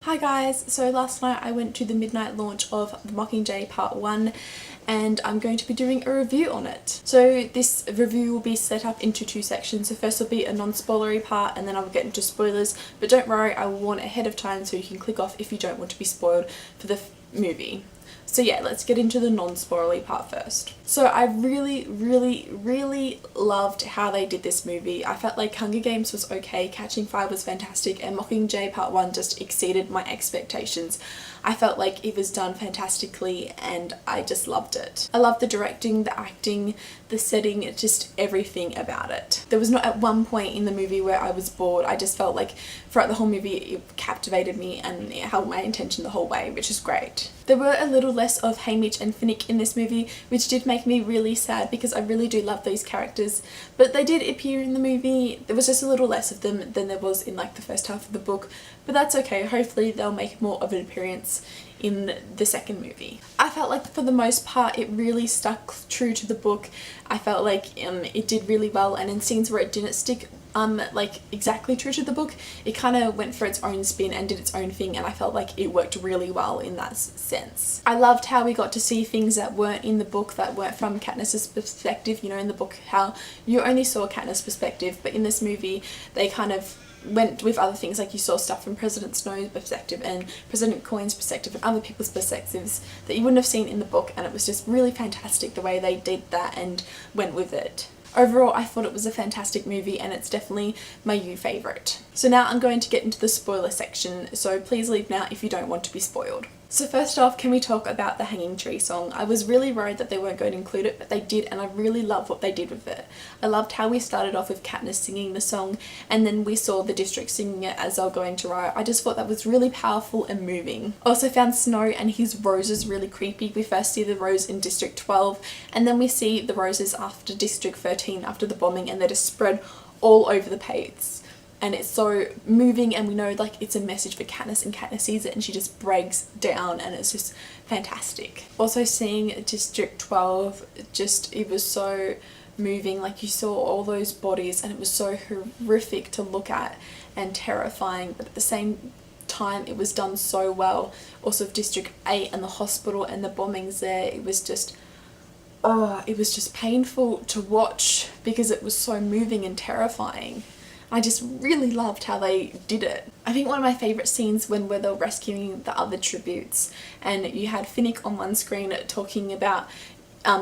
Hi guys, so last night I went to the midnight launch of the Mockingjay Part 1 and I'm going to be doing a review on it. So this review will be set up into two sections. So first will be a non-spoilery part and then I will get into spoilers, but don't worry, I will warn ahead of time so you can click off if you don't want to be spoiled for the movie. So yeah, let's get into the non-spoilery part first. So I really loved how they did this movie. I felt like Hunger Games was okay, Catching Fire was fantastic, and Mockingjay Part 1 just exceeded my expectations. I felt like it was done fantastically and I just loved it. I loved the directing, the acting, the setting, just everything about it. There was not at one point in the movie where I was bored. I just felt like throughout the whole movie it captivated me and it held my attention the whole way, which is great. There were a little less of Haymitch and Finnick in this movie, which did make me really sad because I really do love these characters, but they did appear in the movie. There was just a little less of them than there was in like the first half of the book, but that's okay. Hopefully they'll make more of an appearance in the second movie. I felt like for the most part it really stuck true to the book. I felt like it did really well, and in scenes where it didn't stick like exactly true to the book, it kind of went for its own spin and did its own thing, and I felt like it worked really well in that sense. I loved how we got to see things that weren't in the book, that weren't from Katniss's perspective. You know, in the book how you only saw Katniss' perspective, but in this movie they kind of went with other things, like you saw stuff from President Snow's perspective and President Coin's perspective and other people's perspectives that you wouldn't have seen in the book, and it was just really fantastic the way they did that and went with it. Overall, I thought it was a fantastic movie and it's definitely my new favourite. So now I'm going to get into the spoiler section, so please leave now if you don't want to be spoiled. So first off, can we talk about the Hanging Tree song? I was really worried that they weren't going to include it, but they did, and I really love what they did with it. I loved how we started off with Katniss singing the song and then we saw the district singing it as they were going to riot. I just thought that was really powerful and moving. I also found Snow and his roses really creepy. We first see the rose in District 12 and then we see the roses after District 13 after the bombing, and they're just spread all over the page. And it's so moving, and we know like it's a message for Katniss, and Katniss sees it and she just breaks down, and it's just fantastic. Also seeing District 12, it was so moving. Like you saw all those bodies and it was so horrific to look at and terrifying, but at the same time it was done so well. Also District 8 and the hospital and the bombings there, it was just painful to watch because it was so moving and terrifying. I just really loved how they did it. I think one of my favourite scenes when they were rescuing the other tributes, and you had Finnick on one screen talking about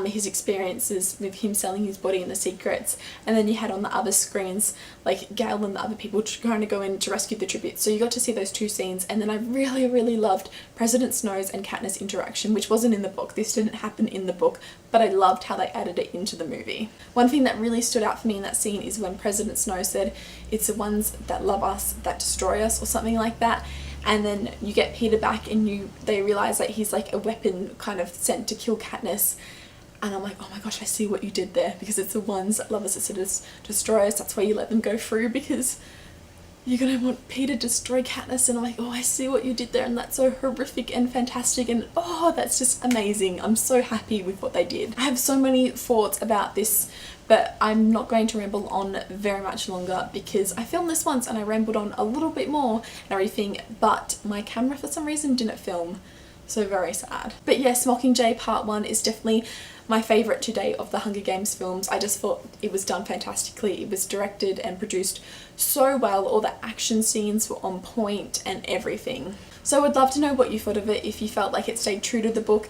his experiences with him selling his body and the secrets, and then you had on the other screens like Gale and the other people trying to go in to rescue the tributes. So you got to see those two scenes, and then I really loved President Snow's and Katniss interaction, which wasn't in the book. This didn't happen in the book, but I loved how they added it into the movie. One thing that really stood out for me in that scene is when President Snow said, "It's the ones that love us that destroy us," or something like that. And then you get Peter back and they realise that he's like a weapon kind of sent to kill Katniss. And I'm like, oh my gosh, I see what you did there, because it's the ones that love us that destroy us. That's why you let them go through, because you're going to want Peter to destroy Katniss. And I'm like, oh, I see what you did there, and that's so horrific and fantastic, and oh, that's just amazing. I'm so happy with what they did. I have so many thoughts about this, but I'm not going to ramble on very much longer because I filmed this once and I rambled on a little bit more and everything, but my camera for some reason didn't film. So very sad. But yes, Mockingjay Part 1 is definitely my favourite to date of the Hunger Games films. I just thought it was done fantastically. It was directed and produced so well. All the action scenes were on point and everything. So I would love to know what you thought of it, if you felt like it stayed true to the book.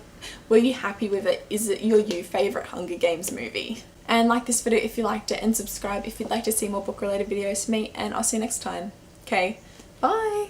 Were you happy with it? Is it your new favourite Hunger Games movie? And like this video if you liked it, and subscribe if you'd like to see more book related videos from me, and I'll see you next time. Okay, bye!